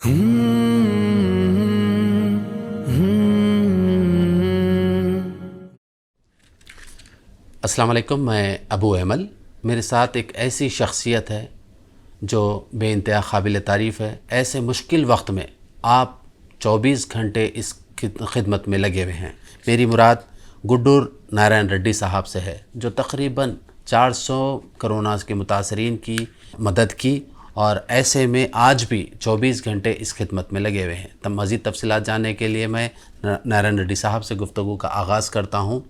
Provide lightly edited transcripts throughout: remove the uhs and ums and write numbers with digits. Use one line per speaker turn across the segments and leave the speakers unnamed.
अस्सलाम वालेकुम, मैं अबू अमल। मेरे साथ एक ऐसी शख्सियत है जो बेइंतहा काबिल तारीफ़ है। ऐसे मुश्किल वक्त में आप 24 घंटे इस खिदमत में लगे हुए हैं। मेरी मुराद गुड्डूर नारायण रेड्डी साहब से है, जो तकरीबन 400 कोरोना के मुतासरीन की मदद की और ऐसे में आज भी 24 घंटे इस खिदमत में लगे हुए हैं। तब मज़ीद तफसीलात जानने के लिए मैं नारायण रेड्डी साहब से गुफ्तगू का आगाज़ करता हूँ।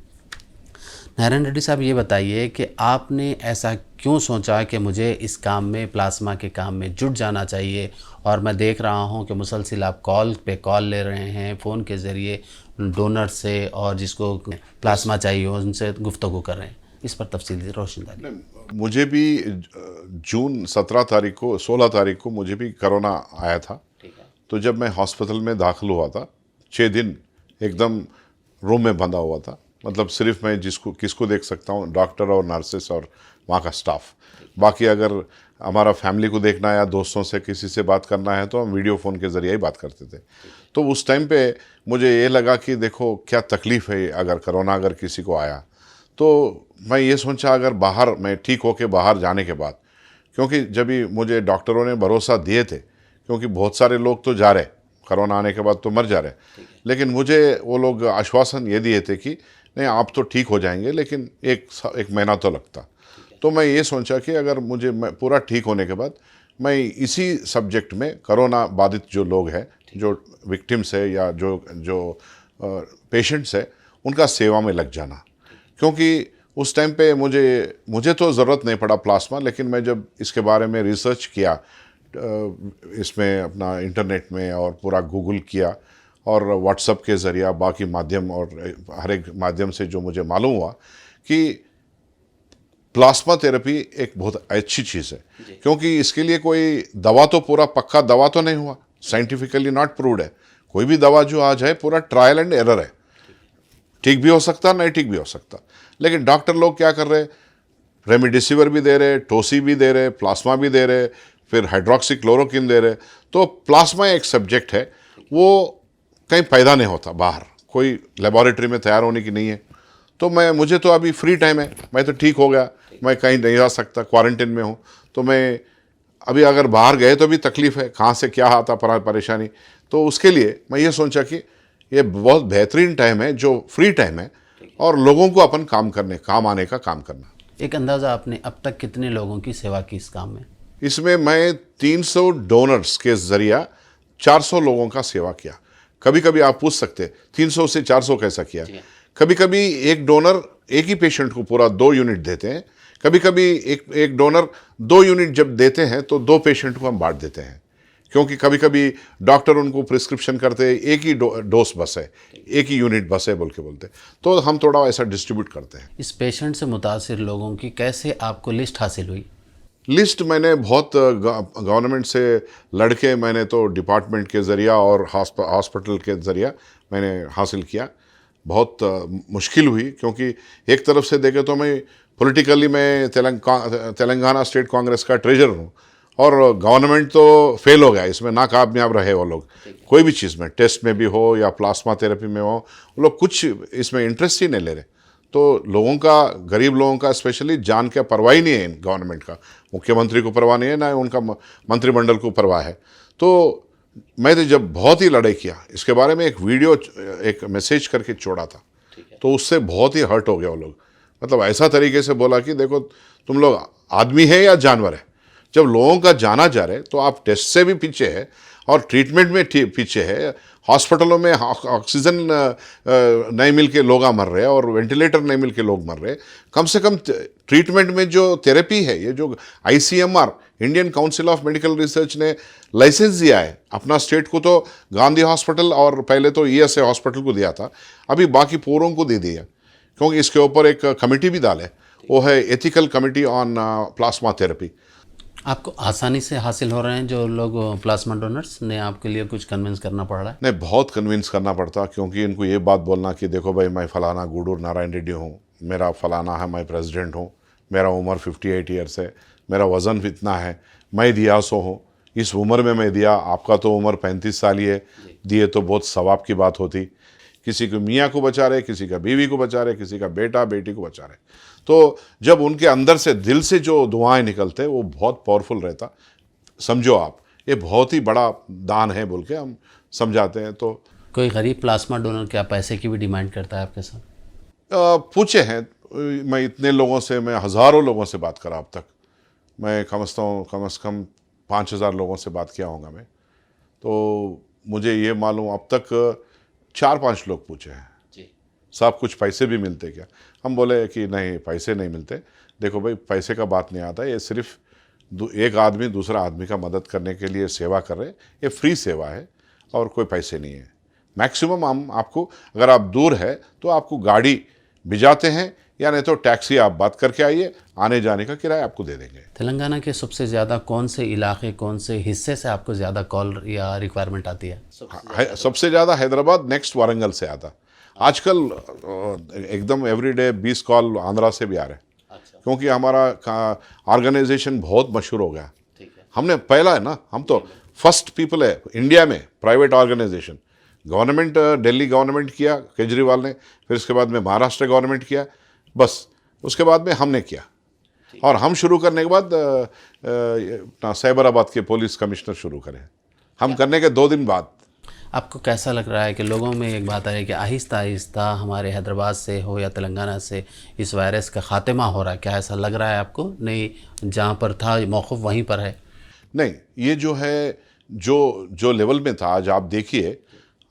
नारायण रेड्डी साहब, ये बताइए कि आपने ऐसा क्यों सोचा कि मुझे इस काम में, प्लाज्मा के काम में जुट जाना चाहिए। और मैं देख रहा हूँ कि मुसलसल आप कॉल पे कॉल ले रहे हैं, फ़ोन के ज़रिए डोनर से और जिसको प्लाज्मा चाहिए उनसे गुफ्तगू कर रहे हैं। इस पर तफसीली रोशनदारी।
मुझे भी जून 17 तारीख को 16 तारीख को मुझे भी कोरोना आया था। तो जब मैं हॉस्पिटल में दाखिल हुआ था, 6 दिन एकदम रूम में बंधा हुआ था। मतलब सिर्फ मैं किसको देख सकता हूँ, डॉक्टर और नर्सेस और वहाँ का स्टाफ। बाकी अगर हमारा फैमिली को देखना है या दोस्तों से किसी से बात करना है तो हम वीडियो फ़ोन के ज़रिए ही बात करते थे। तो उस टाइम पे मुझे ये लगा कि देखो क्या तकलीफ़ है अगर कोरोना अगर किसी को आया। तो मैं ये सोचा अगर बाहर मैं ठीक होके बाहर जाने के बाद, क्योंकि जब भी मुझे डॉक्टरों ने भरोसा दिए थे, क्योंकि बहुत सारे लोग तो जा रहे कोरोना आने के बाद तो मर जा रहे, लेकिन मुझे वो लोग आश्वासन ये दिए थे कि नहीं आप तो ठीक हो जाएंगे, लेकिन एक महीना तो लगता। तो मैं ये सोचा कि अगर मुझे पूरा ठीक होने के बाद मैं इसी सब्जेक्ट में कोरोना बाधित जो लोग हैं, जो विक्टिम्स है या जो पेशेंट्स है, उनका सेवा में लग जाना। क्योंकि उस टाइम पे मुझे तो ज़रूरत नहीं पड़ा प्लाज्मा, लेकिन मैं जब इसके बारे में रिसर्च किया इसमें अपना इंटरनेट में और पूरा गूगल किया और व्हाट्सएप के ज़रिए बाकी माध्यम और हर एक माध्यम से जो मुझे मालूम हुआ कि प्लाज्मा थेरेपी एक बहुत अच्छी चीज़ है। क्योंकि इसके लिए कोई दवा तो पूरा पक्का दवा तो नहीं हुआ, साइंटिफिकली नॉट प्रूव्ड है। कोई भी दवा जो आ जाए पूरा ट्रायल एंड एरर है, ठीक भी हो सकता नहीं ठीक भी हो सकता। लेकिन डॉक्टर लोग क्या कर रहे, रेमडेसिविर भी दे रहे, टोसी भी दे रहे, प्लाज्मा भी दे रहे, फिर हाइड्रोक्सीक्लोरोक्विन दे रहे। तो प्लाज्मा एक सब्जेक्ट है, वो कहीं पैदा नहीं होता, बाहर कोई लेबोरेटरी में तैयार होने की नहीं है। तो मुझे तो अभी फ्री टाइम है, मैं तो ठीक हो गया, मैं कहीं नहीं जा सकता, क्वारंटीन में हूँ। तो मैं अभी अगर बाहर गए तो भी तकलीफ़ है, कहाँ से क्या आता परेशानी। तो उसके लिए मैं ये सोचा कि ये बहुत बेहतरीन टाइम है जो फ्री टाइम है और लोगों को अपन काम आने का काम करना।
एक अंदाज़ा, आपने अब तक कितने लोगों की सेवा की इस काम में?
इसमें मैं 300 डोनर्स के ज़रिए 400 लोगों का सेवा किया। कभी कभी आप पूछ सकते 300 से 400 कैसा किया। कभी कभी एक डोनर एक ही पेशेंट को पूरा 2 यूनिट देते हैं। कभी कभी एक डोनर 2 यूनिट जब देते हैं तो 2 पेशेंट को हम बांट देते हैं, क्योंकि कभी कभी डॉक्टर उनको प्रिस्क्रिप्शन करते हैं एक ही डोज बस है, एक ही यूनिट बस है बोलते, तो हम थोड़ा ऐसा डिस्ट्रीब्यूट करते हैं।
इस पेशेंट से मुतासिर लोगों की कैसे आपको लिस्ट हासिल हुई?
लिस्ट मैंने बहुत गवर्नमेंट से लड़के मैंने तो डिपार्टमेंट के ज़रिया और हॉस्पिटल के ज़रिया मैंने हासिल किया। बहुत मुश्किल हुई, क्योंकि एक तरफ से देखे तो मैं पॉलिटिकली मैं तेलंगाना स्टेट कांग्रेस का ट्रेजर हूँ और गवर्नमेंट तो फेल हो गया, इसमें नाकामयाब रहे वो लोग। कोई भी चीज़ में, टेस्ट में भी हो या प्लाज्मा थेरेपी में हो, वो लोग कुछ इसमें इंटरेस्ट ही नहीं ले रहे। तो लोगों का, गरीब लोगों का स्पेशली जान के परवाह ही नहीं है गवर्नमेंट का। मुख्यमंत्री को परवाह नहीं है, ना उनका मंत्रिमंडल को परवाह है। तो मैं तो जब बहुत ही लड़ाई किया इसके बारे में, एक वीडियो एक मैसेज करके छोड़ा था, तो उससे बहुत ही हर्ट हो गया वो लोग। मतलब ऐसा तरीके से बोला कि देखो तुम लोग आदमी है या जानवर है। जब लोगों का जाना जा रहा है तो आप टेस्ट से भी पीछे है और ट्रीटमेंट में पीछे है। हॉस्पिटलों में ऑक्सीजन नहीं मिल के लोग मर रहे हैं और वेंटिलेटर नहीं मिल के लोग मर रहे हैं। कम से कम ट्रीटमेंट में जो थेरेपी है, ये जो ICMR Indian council of medical research ने लाइसेंस दिया है अपना स्टेट को, तो गांधी हॉस्पिटल और पहले तो ESI हॉस्पिटल को दिया था, अभी बाकी पूरों को दे दिया। क्योंकि इसके ऊपर एक कमेटी भी डाले, वो है ethical committee on plasma therapy.
आपको आसानी से हासिल हो रहे हैं जो लोग प्लाज्मा डोनर्स ने? आपके लिए कुछ कन्विंस करना पड़ रहा है?
नहीं, बहुत कन्विंस करना पड़ता, क्योंकि इनको ये बात बोलना कि देखो भाई मैं फ़लाना गुड्डूर नारायण रेड्डी हूँ, मेरा फ़लाना है, मैं प्रेसिडेंट हूँ, मेरा उम्र 58 ईयर्स है, मेरा वज़न इतना है, मैं दिया सो हूँ, इस उम्र में मैं दिया, आपका तो उम्र 35 साल ही है, दिए तो बहुत सवाब की बात होती। किसी को मियाँ को बचा रहे, किसी का बीवी को बचा रहे, किसी का बेटा बेटी को बचा रहे। तो जब उनके अंदर से दिल से जो दुआएं निकलते वो बहुत पावरफुल रहता। समझो आप, ये बहुत ही बड़ा दान है बोल के हम समझाते हैं। तो
कोई गरीब प्लाज्मा डोनर क्या पैसे की भी डिमांड करता है आपके साथ?
पूछे हैं, मैं इतने लोगों से, मैं हज़ारों लोगों से बात करा अब तक। मैं कम से कम 5,000 लोगों से बात किया होगा मैं। तो मुझे ये मालूम अब तक 4-5 लोग पूछे हैं
जी।
साहब कुछ पैसे भी मिलते क्या? हम बोले कि नहीं, पैसे नहीं मिलते। देखो भाई, पैसे का बात नहीं आता, ये सिर्फ एक आदमी दूसरा आदमी का मदद करने के लिए सेवा कर रहे, ये फ्री सेवा है और कोई पैसे नहीं है। मैक्सिमम हम आपको, अगर आप दूर है तो आपको गाड़ी भिजाते हैं, या नहीं तो टैक्सी आप बात करके आइए, आने जाने का किराया आपको दे देंगे।
तेलंगाना के सबसे ज़्यादा कौन से इलाके, कौन से हिस्से से आपको ज़्यादा कॉल या रिक्वायरमेंट आती है?
सबसे ज़्यादा हैदराबाद, नेक्स्ट वारंगल से आता। आजकल एकदम एवरीडे 20 कॉल आंध्रा से भी आ रहे हैं।
अच्छा,
क्योंकि हमारा ऑर्गेनाइजेशन बहुत मशहूर हो गया।
ठीक है।
हमने पहला है ना, हम तो फर्स्ट पीपल है इंडिया में private organisation. Government, Delhi government किया केजरीवाल ने, फिर उसके बाद में महाराष्ट्र गवर्नमेंट किया, बस उसके बाद में हमने किया। और हम शुरू करने के बाद अपना साइबराबाद के पुलिस कमिश्नर शुरू करें, हम करने के 2 दिन बाद।
आपको कैसा लग रहा है कि लोगों में एक बात है कि आहिस्ता आहिस्ता हमारे हैदराबाद से हो या तेलंगाना से इस वायरस का खात्मा हो रहा है? क्या ऐसा लग रहा है आपको? नहीं, जहाँ पर था मौक़िफ़ वहीं पर है?
नहीं, ये जो है, जो लेवल में था, आज आप देखिए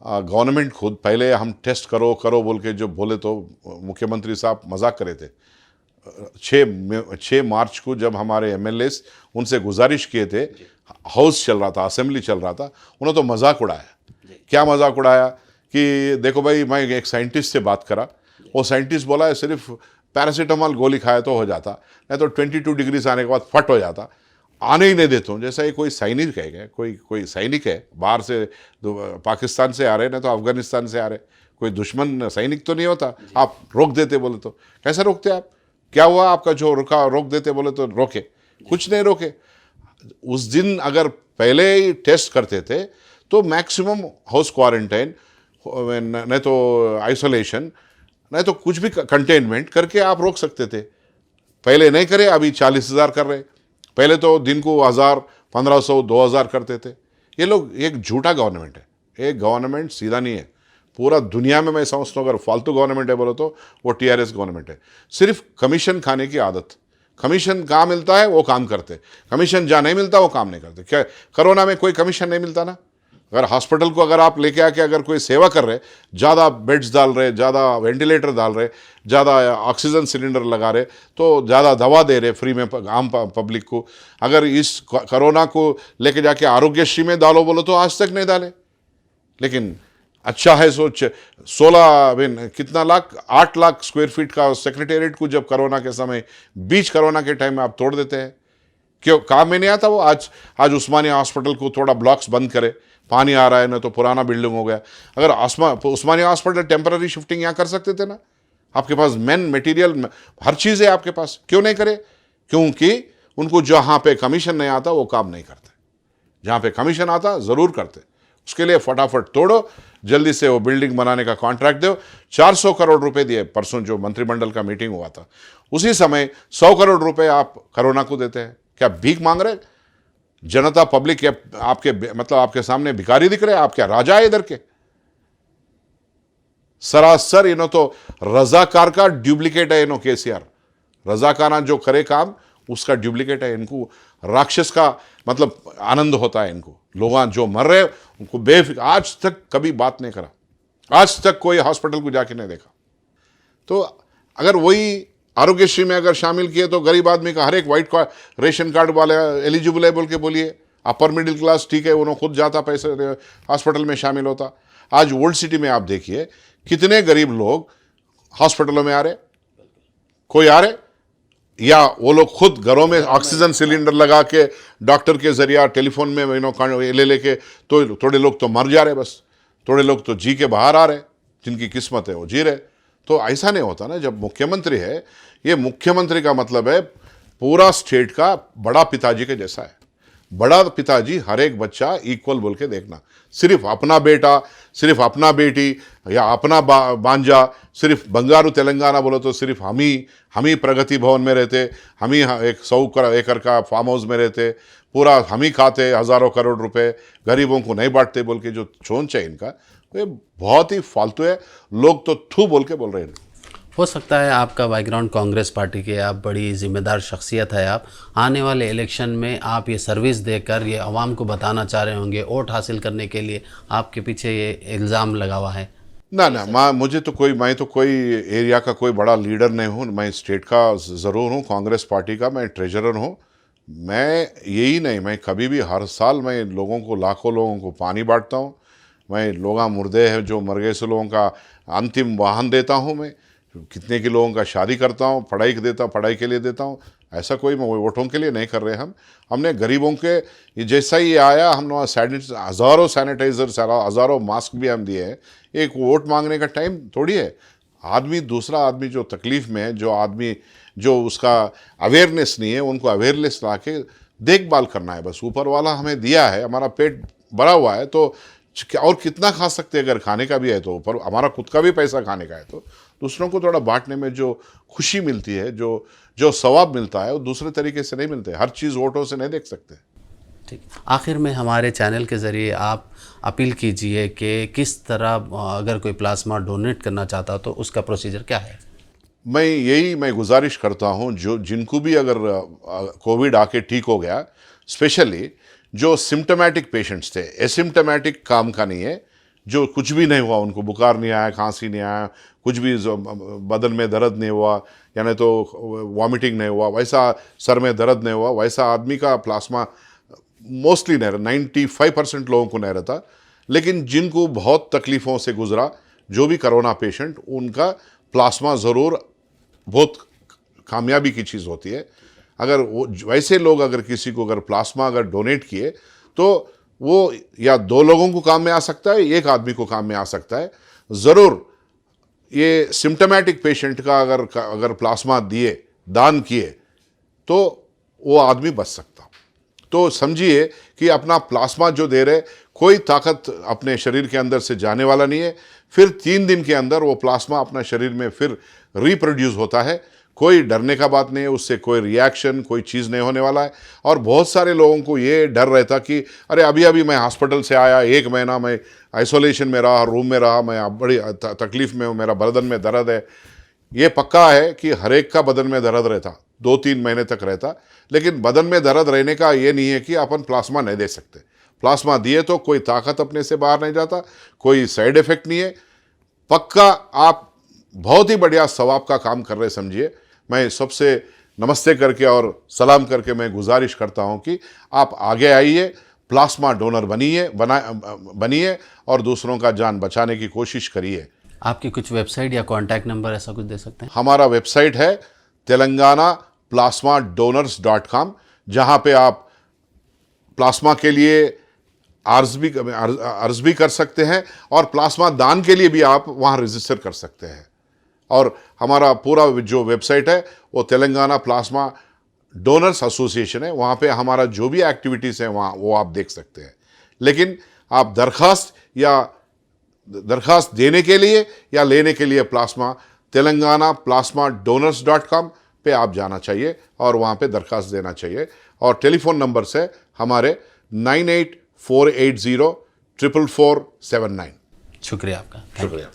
गवर्नमेंट खुद, पहले हम टेस्ट करो करो बोल के जो बोले तो मुख्यमंत्री साहब मजाक करे थे। 6 मार्च को जब हमारे एमएलएस उनसे गुजारिश किए थे, हाउस चल रहा था, असेंबली चल रहा था, उन्होंने तो मजाक उड़ाया। क्या मजाक उड़ाया कि देखो भाई, मैं एक साइंटिस्ट से बात करा, वो साइंटिस्ट बोला है सिर्फ पैरासीटामोल गोली खाया तो हो जाता, नहीं तो 22 डिग्री से आने के बाद फट हो जाता। आने ही नहीं देता हूँ। जैसा ये कोई सैनिक है, कोई सैनिक है बाहर से, पाकिस्तान से आ रहे, नहीं तो अफगानिस्तान से आ रहे, कोई दुश्मन सैनिक तो नहीं होता, आप रोक देते बोले तो? कैसे रोकते आप? क्या हुआ आपका जो रोक देते बोले तो रोके? कुछ नहीं रोके। उस दिन अगर पहले ही टेस्ट करते थे तो मैक्सिमम हाउस क्वारंटाइन, नहीं तो आइसोलेशन, नहीं तो कुछ भी कंटेनमेंट करके आप रोक सकते थे। पहले नहीं करे, अभी 40,000 कर रहे। पहले तो दिन को 1,000, 1,500, 2,000 करते थे। ये लोग, एक झूठा गवर्नमेंट है, एक गवर्नमेंट सीधा नहीं है। पूरा दुनिया में मैं समझता हूँ अगर फालतू गवर्नमेंट है बोलो तो वो टीआरएस गवर्नमेंट है। सिर्फ कमीशन खाने की आदत। कमीशन कहाँ मिलता है वो काम करते, कमीशन जहाँ नहीं मिलता वो काम नहीं करते। क्या कोरोना में कोई कमीशन नहीं मिलता ना? अगर हॉस्पिटल को अगर आप लेके आके अगर कोई सेवा कर रहे, ज़्यादा बेड्स डाल रहे, ज़्यादा वेंटिलेटर डाल रहे, ज़्यादा ऑक्सीजन सिलेंडर लगा रहे, तो ज़्यादा दवा दे रहे फ्री में आम पब्लिक को, अगर इस कोरोना को लेके जाके आरोग्यश्री में डालो बोलो तो आज तक नहीं डाले। लेकिन अच्छा है, सोच 16 कितना लाख, 8 लाख स्क्वायर फीट का सेक्रेटेरिएट को जब कोरोना के समय, बीच कोरोना के टाइम में आप तोड़ देते हैं, क्यों काम में नहीं आता वो? आज उस्मानिया हॉस्पिटल को थोड़ा ब्लॉक्स बंद करे, पानी आ रहा है ना तो पुराना बिल्डिंग हो गया। अगर उस्मानिया हॉस्पिटल टेम्पररी शिफ्टिंग यहाँ कर सकते थे ना? आपके पास मेन मटेरियल, हर चीज़ है आपके पास, क्यों नहीं करे? क्योंकि उनको जहाँ पे कमीशन नहीं आता वो काम नहीं करते, जहाँ पे कमीशन आता ज़रूर करते। उसके लिए फटाफट तोड़ो, जल्दी से वो बिल्डिंग बनाने का कॉन्ट्रैक्ट दो। 400 करोड़ रुपए दिए परसों जो मंत्रिमंडल का मीटिंग हुआ था, उसी समय 100 करोड़ रुपए आप कोरोना को देते हैं। क्या भीख मांग रहे? जनता पब्लिक आपके, मतलब आपके सामने भिखारी दिख रहे हैं? आप क्या राजा है इधर के? सरासर इन्हों तो रजाकार का डुप्लीकेट है। इन्हों केसीआर रजाकाना जो करे काम उसका डुप्लीकेट है। इनको राक्षस का मतलब आनंद होता है। इनको लोग जो मर रहे उनको बेफिक्र, आज तक कभी बात नहीं करा, आज तक कोई हॉस्पिटल को जाके नहीं देखा। तो अगर वही आरोग्यश्री में अगर शामिल किए तो गरीब आदमी का हर एक वाइट रेशन कार्ड वाले एलिजिबल है बोल के बोलिए। अपर मिडिल क्लास ठीक है, उन्होंने खुद जाता पैसे हॉस्पिटल में शामिल होता। आज ओल्ड सिटी में आप देखिए कितने गरीब लोग हॉस्पिटलों में आ रहे, कोई आ रहे, या वो लोग खुद घरों में ऑक्सीजन सिलेंडर लगा के डॉक्टर के जरिया टेलीफोन में ले लेके, तो थोड़े लोग तो मर जा रहे, बस थोड़े लोग तो जी के बाहर आ रहे, जिनकी किस्मत है वो जी रहे। तो ऐसा नहीं होता ना। जब मुख्यमंत्री है, ये मुख्यमंत्री का मतलब है पूरा स्टेट का बड़ा पिताजी के जैसा है। बड़ा पिताजी हर एक बच्चा इक्वल बोल के देखना। सिर्फ अपना बेटा, सिर्फ अपना बेटी या अपना बांजा, सिर्फ बंगारू तेलंगाना बोलो तो सिर्फ हम ही प्रगति भवन में रहते, हम ही एक 100 एकड़ का फार्म हाउस में रहते, पूरा हम ही खाते हज़ारों करोड़ रुपए, गरीबों को नहीं बांटते बोल के जो सोच है इनका, ये बहुत ही फालतू है। लोग तो थू बोल के बोल रहे हैं।
हो सकता है आपका बैकग्राउंड कांग्रेस पार्टी के, आप बड़ी जिम्मेदार शख्सियत है, आप आने वाले इलेक्शन में आप ये सर्विस देकर ये अवाम को बताना चाह रहे होंगे, वोट हासिल करने के लिए आपके पीछे ये इल्ज़ाम लगा हुआ है।
ना मैं तो कोई एरिया का कोई बड़ा लीडर नहीं हूँ। मैं स्टेट का ज़रूर हूँ, कांग्रेस पार्टी का मैं ट्रेजरर हूँ। मैं यही नहीं, मैं कभी भी हर साल मैं लोगों को, लाखों लोगों को पानी बांटता हूँ। मैं लोग मुर्दे हैं जो मर गए से लोगों का अंतिम वाहन देता हूँ। मैं कितने के लोगों का शादी करता हूँ, पढ़ाई के लिए देता हूँ। ऐसा कोई वोटों के लिए नहीं कर रहे हमने गरीबों के, ये जैसा ही आया हम हज़ारों सैनिटाइजर, हज़ारों मास्क भी हम दिए हैं। एक वोट मांगने का टाइम थोड़ी है। दूसरा आदमी जो तकलीफ़ में है, जो उसका अवेयरनेस नहीं है, उनको अवेयरनेस ला के देखभाल करना है बस। ऊपर वाला हमें दिया है, हमारा पेट भरा हुआ है तो और कितना खा सकते हैं। अगर खाने का भी है तो ऊपर हमारा खुद का भी पैसा खाने का है तो दूसरों को थोड़ा बांटने में जो खुशी मिलती है, जो सवाब मिलता है, वो दूसरे तरीके से नहीं मिलते। हर चीज़ वोटों से नहीं देख सकते।
ठीक, आखिर में हमारे चैनल के ज़रिए आप अपील कीजिए कि किस तरह अगर कोई प्लाज्मा डोनेट करना चाहता हो तो उसका प्रोसीजर क्या है।
मैं गुजारिश करता हूँ, जिनको भी अगर कोविड आके ठीक हो गया, स्पेशली जो सिम्टोमेटिक पेशेंट्स थे, एसिम्टोमेटिक काम का नहीं है, जो कुछ भी नहीं हुआ, उनको बुखार नहीं आया, खांसी नहीं आया, कुछ भी बदन में दर्द नहीं हुआ, यानी तो वॉमिटिंग नहीं हुआ, वैसा सर में दर्द नहीं हुआ, वैसा आदमी का प्लाज्मा मोस्टली नहीं रहता, 95% लोगों को नहीं रहता। लेकिन जिनको बहुत तकलीफ़ों से गुजरा, जो भी कोरोना पेशेंट, उनका प्लाज्मा ज़रूर बहुत कामयाबी की चीज़ होती है। अगर वो वैसे लोग अगर किसी को अगर प्लाज्मा अगर डोनेट किए तो वो या 2 लोगों को काम में आ सकता है, 1 आदमी को काम में आ सकता है। ज़रूर ये सिम्टोमेटिक पेशेंट का अगर प्लाज्मा दिए, दान किए, तो वो आदमी बच सकता। तो समझिए कि अपना प्लाज्मा जो दे रहे, कोई ताकत अपने शरीर के अंदर से जाने वाला नहीं है। फिर 3 दिन के अंदर वो प्लाज्मा अपना शरीर में फिर रिप्रोड्यूस होता है। कोई डरने का बात नहीं है, उससे कोई रिएक्शन, कोई चीज़ नहीं होने वाला है। और बहुत सारे लोगों को ये डर रहता कि अरे अभी मैं हॉस्पिटल से आया, 1 महीना मैं आइसोलेशन में रहा, रूम में रहा, मैं बड़ी तकलीफ़ में हूँ, मेरा बदन में दर्द है। ये पक्का है कि हर एक का बदन में दर्द रहता, 2-3 महीने तक रहता। लेकिन बदन में दर्द रहने का ये नहीं है कि अपन प्लाज्मा नहीं दे सकते। प्लाज्मा दिए तो कोई ताकत अपने से बाहर नहीं जाता, कोई साइड इफ़ेक्ट नहीं है। पक्का आप बहुत ही बढ़िया सवाब का काम कर रहे समझिए। मैं सबसे नमस्ते करके और सलाम करके मैं गुजारिश करता हूं कि आप आगे आइए, प्लाज्मा डोनर बनिए और दूसरों का जान बचाने की कोशिश करिए।
आपकी कुछ वेबसाइट या कॉन्टैक्ट नंबर ऐसा कुछ दे सकते हैं?
हमारा वेबसाइट है telanganaplasmadonors.com, जहाँ पे आप प्लाज्मा के लिए अर्ज भी कर सकते हैं और प्लाज्मा दान के लिए भी आप वहाँ रजिस्टर कर सकते हैं। और हमारा पूरा जो वेबसाइट है वो तेलंगाना प्लाज्मा डोनर्स एसोसिएशन है, वहाँ पे हमारा जो भी एक्टिविटीज़ हैं वहाँ वो आप देख सकते हैं। लेकिन आप दरखास्त देने के लिए या लेने के लिए प्लाज्मा telanganaplasmadonors.com पे आप जाना चाहिए और वहाँ पे दरखास्त देना चाहिए। और टेलीफोन नंबर से हमारे 9848044479।
शुक्रिया आपका।
शुक्रिया।